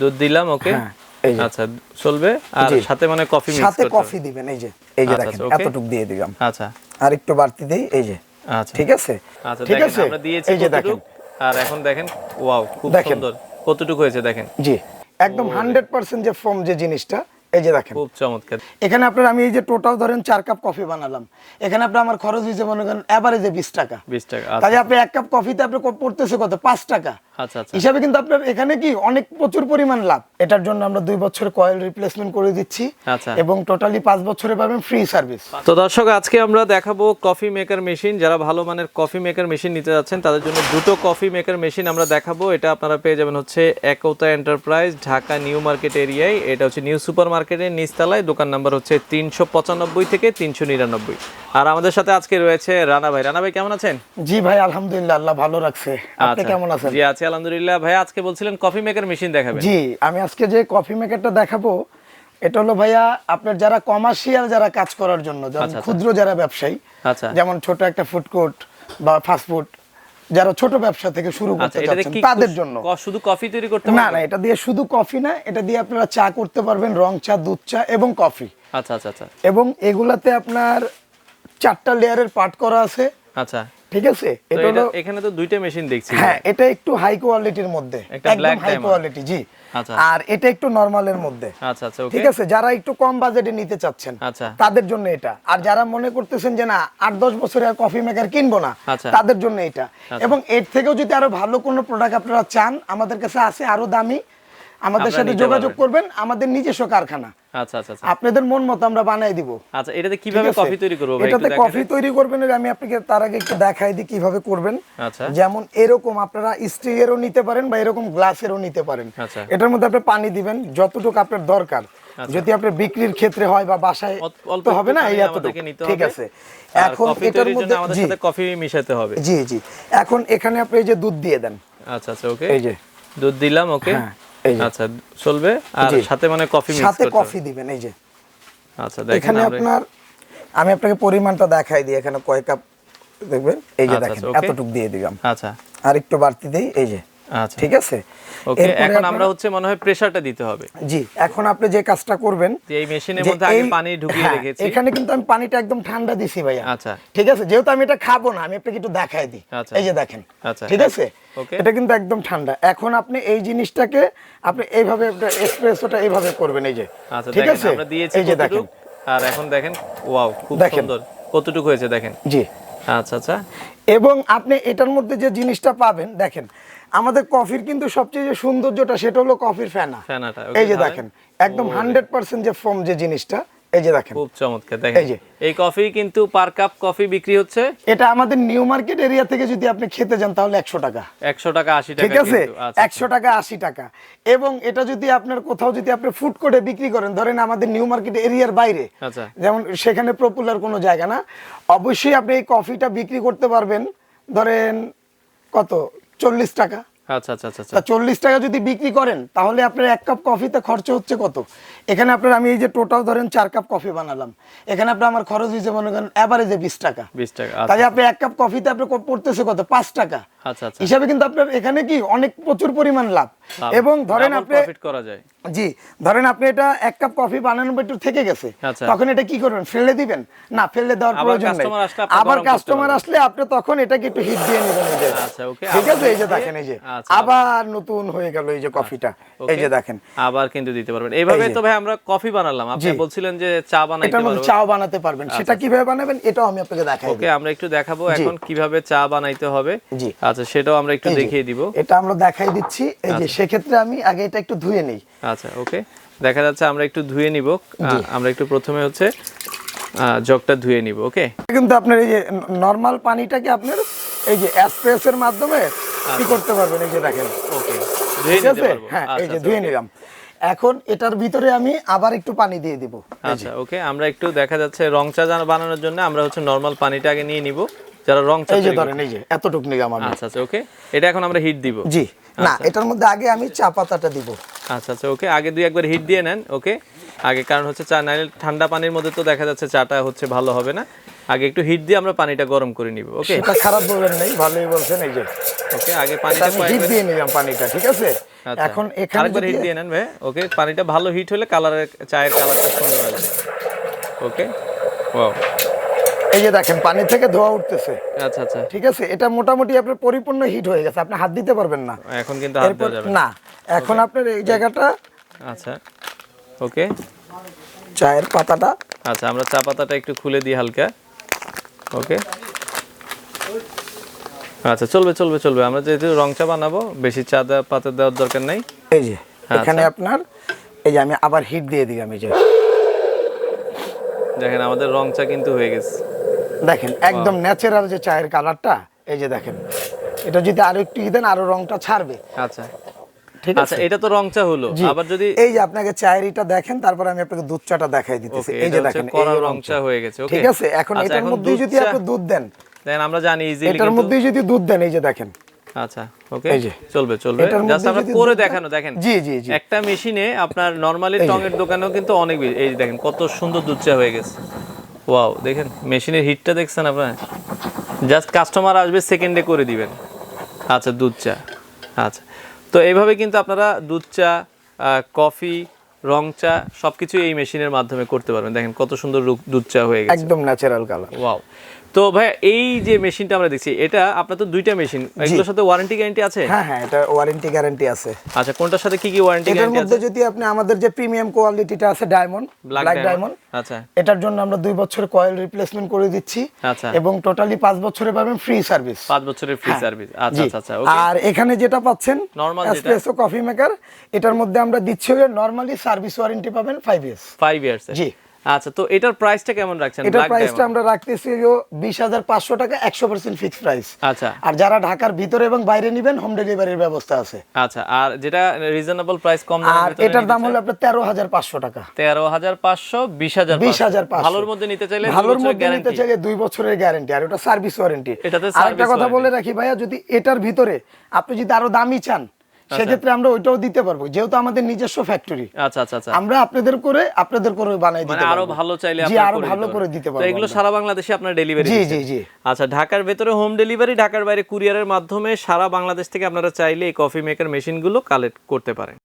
দুধ দিলাম, ওকে। আচ্ছা, চলবে। আর সাথে মানে কফি মিক্স করতে, সাথে কফি দিবেন, এই যে দেখেন এতটুকু দিয়ে দিলাম। আচ্ছা, আর একটু বাড়তি দেই, এই যে। আচ্ছা, ঠিক আছে। আচ্ছা, ঠিক আছে, আমরা দিয়েছি কতটুকু। আর এখন দেখেন, ওয়াও, খুব সুন্দর কতটুকু হয়েছে দেখেন। জি, একদম 100% যে ফোম যে জিনিসটা, এই যে দেখেন, খুব চমৎকার। এখানে আপনার আমি এই যে টোটাল ধরেন 4 কাপ কফি বানালাম, এখানে আপনার আমার খরচ হয়েছে মনে করেন এভারেজে 20 টাকা। 20 টাকা। তাহলে আপনি এক কাপ কফিতে আপনি পড়তেছে কত? 5 টাকা। আচ্ছা, আচ্ছা, হিসাবে কিন্তু আপনার এখানে কি অনেক প্রচুর পরিমাণ লাভ। এটার জন্য আমরা 2 বছর কয়েল রিপ্লেসমেন্ট করে দিচ্ছি। আচ্ছা, এবং টোটালি 5 বছরে পাবেন ফ্রি সার্ভিস। তো দর্শক, আজকে আমরা দেখাবো কফি মেকার মেশিন। যারা ভালো মানের কফি মেকার মেশিন নিতে যাচ্ছেন তাদের জন্য দুটো কফি মেকার মেশিন আমরা দেখাবো। এটা আপনারা পেয়ে যাবেন হচ্ছে AKOTA enterprise, Dhaka new market এরিয়ায়। এটা হচ্ছে নিউ সুপার মার্কেটের নিচতলায়। দোকান নাম্বার হচ্ছে 395 থেকে 399। আর আমাদের সাথে আজকে রয়েছে রানা ভাই। রানা ভাই, কেমন আছেন? জি ভাই, আলহামদুলিল্লাহ, আল্লাহ ভালো রাখছে। আপনি কেমন আছেন? জি আছি আলহামদুলিল্লাহ। ভাই, আজকে বলছিলেন কফি মেকার মেশিন দেখাবেন। জি, আমি আজকে যে কফি মেকারটা দেখাবো, এটা হলো ভাইয়া আপনার যারা কমার্শিয়াল যারা কাজ করার জন্য, যেমন ক্ষুদ্র যারা ব্যবসায়ী, আচ্ছা, যেমন ছোট একটা ফুড কোর্ট বা ফাস্ট ফুড, যারা ছোট ব্যবসা থেকে শুরু করতে চাচ্ছেন তাদের জন্য। শুধু কফি তৈরি করতে না, এটা দিয়ে শুধু কফি না, এটা দিয়ে আপনারা চা করতে পারবেন, রং চা, দুধ চা এবং কফি। আচ্ছা, আচ্ছা, আচ্ছা। এবং এগুলাতে আপনার 4টা লেয়ারের পার্ট করা আছে। আচ্ছা, ঠিক আছে। এটা হলো, এখানে তো দুইটা মেশিন দেখছি। হ্যাঁ, এটা একটু হাই কোয়ালিটির মধ্যে, একদম হাই কোয়ালিটি। জি। আচ্ছা। আর এটা একটু নরমালের মধ্যে। আচ্ছা, আচ্ছা, ওকে। ঠিক আছে, যারা একটু কম বাজেটে নিতে চাচ্ছেন আচ্ছা, তাদের জন্য এটা। আর যারা মনে করতেছেন যে না 8-10 বছরে আর কফি মেকার কিনবো না, তাদের জন্য এটা। এবং এর থেকেও যদি আরো ভালো কোনো প্রোডাক্ট আপনারা চান, আমাদের কাছে আছে আরো দামি, আমাদের সাথে যোগাযোগ করবেন। আমাদের নিজস্ব কারখানা। আচ্ছা, আচ্ছা, আচ্ছা। আপনাদের মন মতো আমরা বানাই দিব। আচ্ছা, এটাতে কিভাবে কফি তৈরি করব ভাই? এটাতে কফি তৈরি করবেন, আমি আপনাকে তার আগে একটু দেখাই দিই কিভাবে করবেন। আচ্ছা। যেমন এরকম আপনারা স্টিলেরও নিতে পারেন বা এরকম গ্লাসেরও নিতে পারেন। আচ্ছা। এটার মধ্যে আপনি পানি দিবেন যতটুকু আপনার দরকার। যদি আপনার বিক্রির ক্ষেত্রে হয় বা বাসায় তো হবে না, এই এতটুকু। ঠিক আছে। এখন এটার মধ্যে আমাদের সাথে কফি মিশাতে হবে। জি, জি। এখন এখানে আপনি এই যে দুধ দিয়ে দেন। আচ্ছা, আচ্ছা, ওকে। এই যে দুধ দিলাম, ওকে। আচ্ছা, চলবে। আর সাথে মানে কফি মিক্স করতে, সাথে কফি দিবেন, এই যে। আচ্ছা, দেখেন এখানে আপনার, আমি আপনাকে পরিমাণটা দেখাই দিই। এখানে কয় কাপ দেখবেন, এই যে দেখেন এতটুকু দিয়ে দিলাম। আচ্ছা, আর একটু বাড়তি দেই, এই যে। আচ্ছা, ঠিক আছে। ওকে। এখন আমরা হচ্ছে মনে হয় প্রেসারটা দিতে হবে। জি, এখন আপনি যে কাজটা করবেন, এই মেশিনের মধ্যে আগে পানি ঢুকিয়ে রেখেছি। এখানে কিন্তু আমি পানিটা একদম ঠান্ডা দিছি ভাইয়া। আচ্ছা, ঠিক আছে। যেহেতু আমি এটা খাবো না, আমি আপনাকে একটু দেখাই দিই। এই যে দেখেন। আচ্ছা, ঠিক আছে। এটা কিন্তু একদম ঠান্ডা। এখন আপনি এই জিনিসটাকে আপনি এইভাবে এসপ্রেসোটা এইভাবে করবেন, এই যে। ঠিক আছে, আমরা দিয়েছি কতটুকু। আর এখন দেখেন, ওয়াও, খুব সুন্দর কতটুকু হয়েছে দেখেন। জি। আচ্ছা, আচ্ছা। এবং আপনি এটার মধ্যে যে জিনিসটা পাবেন, দেখেন আমাদের কফির কিন্তু সবচেয়ে যে সৌন্দর্যটা, সেটা হলো কফির ফেনাটা। এই যে দেখেন, একদম 100% যে ফোম যে জিনিসটা, এই যে দেখেন, খুব চমৎকার। দেখেন, এই কফি কিন্তু পার কাপ কফি বিক্রি হচ্ছে। এটা আমাদের নিউ মার্কেট এরিয়া থেকে যদি আপনি খেতে যান তাহলে 100 টাকা, 100 টাকা, 80 টাকা। ঠিক আছে। 100 টাকা, 80 টাকা। এবং এটা যদি আপনার কোথাও যদি আপনি ফুড কোর্টে বিক্রি করেন, ধরেন আমাদের নিউ মার্কেট এরিয়ার বাইরে, যেমন সেখানে পপুলার কোনো জায়গা না, অবশ্যই আপনি এই কফিটা বিক্রি করতে পারবেন ধরেন কত, 40 টাকা। আচ্ছা, আচ্ছা, আচ্ছা। 40 টাকা যদি বিক্রি করেন, তাহলে আপনার এক কাপ কফিতে খরচ হচ্ছে কত? এখানে আপনার আমি এই যে টোটাল ধরেন 4 কাপ কফি বানালাম, এখানে আপনার আমার খরচ হয়েছে মনে করেন এভারেজে 20 টাকা। 20 টাকা। তাহলে আপনি এক কাপ কফিতে আপনি পড়তেছে কত? 5 টাকা। আচ্ছা, আচ্ছা। হিসাবে কিন্তু আপনার এখানে কি অনেক প্রচুর পরিমাণ লাভ। এবং ধরেন আপনি প্রফিট করা যায়। জি, ধরেন আপনি এটা এক কাপ কফি বানানোর পর একটু থেকে গেছে, তখন এটা কি করবেন? ফেলে দিবেন না, ফেলে দেওয়ার প্রয়োজন নেই। আবার কাস্টমার আসলে আপনি তখন এটাকে একটু হিট দিয়ে নেবেন, এই যে। আচ্ছা, ওকে। ঠিক আছে, এই যে দেখেন, এই যে আবার নতুন হয়ে গেল, এই যে কফিটা, এই যে দেখেন। আবার কিন্তু দিতে পারবেন এইভাবে। তো ভাই, আমরা কফি বানালাম, আপনি বলছিলেন যে চা বানাইতে পারবেন। এটার মধ্যে চাও বানাতে পারবেন, সেটা কিভাবে বানাবেন এটাও আমি আপনাকে দেখাই। ওকে, আমরা একটু দেখাবো এখন কিভাবে চা বানাইতে হবে। জি। আচ্ছা, সেটাও আমরা একটু দেখিয়ে দিব। এটা আমরা দেখাই দিচ্ছি। এই যে সেক্ষেত্রে আমি আগে এটা একটু ধুয়ে নেই। আচ্ছা, ওকে। দেখা যাচ্ছে আমরা একটু ধুয়ে নিব। আমরা একটু প্রথমে হচ্ছে জগটা ধুয়ে নিব। ওকে। কিন্তু আপনার এই যে নরমাল পানিটাকে আপনার এই যে এসপ্রেসোর মাধ্যমে কি করতে পারবেন, এই যে দেখেন। ওকে, ধুয়ে নিতে পারবো। হ্যাঁ, এই যে ধুয়ে নিলাম। এখন এটার ভিতরে আমি আবার একটু পানি দিয়ে দিব। আচ্ছা, ওকে। আমরা একটু দেখা যাচ্ছে রং চা বানানোর জন্য আমরা হচ্ছে নরমাল পানিটা আগে নিয়ে নিব। যারা রং চা, এই যে ধরেন, এই যে এতটুকু নিলাম আমি। আচ্ছা, আচ্ছা, ওকে। এটা এখন আমরা হিট দিব। জি, না, এটার মধ্যে আগে আমি চা পাতাটা দিব। আচ্ছা, আচ্ছা, ওকে। আগে দুই একবার হিট দিয়ে নেন। ওকে, আগে, কারণ হচ্ছে চা নাইলে ঠান্ডা পানির মধ্যে তো দেখা যাচ্ছে চাটা হচ্ছে ভালো হবে না। আগে একটু হিট দিয়ে আমরা পানিটা গরম করে নিব। ওকে, এটা খারাপ বলবেন নাই, ভালোই বলছেন। এই যে ওকে, আগে পানিটা হিট দিয়ে নিলাম পানিটা, ঠিক আছে। এখন এখানে আরেকবার হিট দিয়ে নেন ভাই। ওকে, পানিটা ভালো হিট হলে চায়ের কালারটা সুন্দর আসবে। ওকে, ওয়াও, এই যে দেখেন পানি থেকে ধোঁয়া উঠতেছে। আচ্ছা আচ্ছা, ঠিক আছে, এটা মোটামুটি আপনার পরিপূর্ণ হিট হয়ে গেছে, আপনি হাত দিতে পারবেন না এখন, কিন্তু হাত দেওয়া যাবে না। এখন আপনার এই জায়গাটা, আচ্ছা ওকে, চায়ের পাতাটা, আচ্ছা আমরা চা পাতাটা একটু খুলে দিই হালকা। ওকে, আচ্ছা চলবে চলবে চলবে, আমরা যেহেতু রং চা বানাবো বেশি চা পাতা দেওয়ার দরকার নাই। এই যে এখানে আপনার, এই যে আমি আবার হিট দিয়ে দিলাম। এই যে দেখেন আমাদের রং চা কিন্তু হয়ে গেছে। দেখেন একদম ন্যাচারাল যে চায়ের কালারটা, এই যে দেখেন, এটা যদি আরো একটু দেন আরো রংটা ছাড়বে। আচ্ছা ঠিক আছে, আচ্ছা, এটা তো রং চা হলো। আবার যদি এই যে আপনাকে চায়ের এটা দেখেন, তারপর আমি আপনাকে দুধ চাটা দেখাই দিতেছি। এই যে দেখেন কড়া রং চা হয়ে গেছে। ওকে, ঠিক আছে, এখন এটার মধ্যে যদি আপনি দুধ দেন, দেখেন আমরা জানি ইজিলি এটার মধ্যে যদি দুধ দেন, এই যে দেখেন। আচ্ছা ওকে, চলবে চলবে, জাস্ট আমরা করে দেখানো। দেখেন জি জি জি, একটা মেশিনে আপনার নরমালি টঙের দোকানেও কিন্তু অনেক বেশি। এই দেখেন কত সুন্দর দুধ চা হয়ে গেছে। ওয়াও, দেখেন মেশিনের হিটটা দেখছেন আপনারা, জাস্ট কাস্টমার আসবে সেকেন্ডে করে দিবেন। আচ্ছা দুধ চা, আচ্ছা তো এইভাবে কিন্তু আপনারা দুধ চা, কফি, রং চা সবকিছু এই মেশিনের মাধ্যমে করতে পারবেন। দেখেন কত সুন্দর দুধ চা হয়ে গেছে, একদম ন্যাচারাল কালার। ওয়াও। তো ভাই এই যে মেশিনটা আমরা দেখছি, এটা আপনার তো দুইটা মেশিন, এগুলোর সাথে ওয়ারেন্টি গ্যারান্টি আছে? হ্যাঁ হ্যাঁ, এটা ওয়ারেন্টি গ্যারান্টি আছে। আচ্ছা, কোনটার সাথে কি কি ওয়ারেন্টি গ্যারান্টি আছে? এর মধ্যে যদি আপনি আমাদের যে প্রিমিয়াম কোয়ালিটিটা আছে ডায়মন্ড, ব্ল্যাক ডায়মন্ড, আচ্ছা এটার জন্য আমরা 2 বছর কয়েল রিপ্লেসমেন্ট করে দিচ্ছি। আচ্ছা, এবং টোটালি 5 বছরে পাবেন ফ্রি সার্ভিস। 5 বছরের ফ্রি সার্ভিস। আচ্ছা আচ্ছা আচ্ছা, ওকে। আর এখানে যেটা পাচ্ছেন নরমাল এসপ্রেসো কফি মেকার, এটার মধ্যে আমরা দিচ্ছি হলো নরমালি সার্ভিস ওয়ারেন্টি পাবেন 5 ইয়ার্স। 5 ইয়ার্স, জি। আচ্ছা, তো এটার প্রাইসটা কেমন রাখছেন? এটার প্রাইসটা আমরা রাখতেছি 20,500 টাকা, 100% ফিক্সড প্রাইস। আচ্ছা, আর যারা ঢাকার ভিতরে এবং বাইরে নেবেন হোম ডেলিভারির ব্যবস্থা আছে। আচ্ছা, আর যেটা রিজনেবল প্রাইস কম দামের আর ভিতরে, এটার দাম হলো আপনার 13,500 টাকা। 13,500, 20,500। ভালোর মধ্যে নিতে চাইলে, ভালোর মধ্যে নিতে চাইলে 2 বছরের গ্যারান্টি, আর ওটা সার্ভিস ওয়ারেন্টি। আরেকটা কথা বলে রাখি ভাইয়া, যদি এটার ভিতরে আপনি যদি আরো দামি চান, সেক্ষেত্রে আমরা ওইটাও দিতে পারবো, যেহেতু আমাদের নিজস্ব ফ্যাক্টরি। আচ্ছা আচ্ছা আচ্ছা, আমরা আপনাদের করে বানাই দিতে পারবো। আরো ভালো চাইলে জি, আরো ভালো করে দিতে পারবো। তো এগুলো সারা বাংলাদেশে আপনার ডেলিভারি? জি জি জি। আচ্ছা, ঢাকার ভেতরে হোম ডেলিভারি, ঢাকার বাইরে কুরিয়ারের মাধ্যমে সারা বাংলাদেশ থেকে আপনারা চাইলে এই কফি মেকার মেশিনগুলো কালেক্ট করতে পারেন।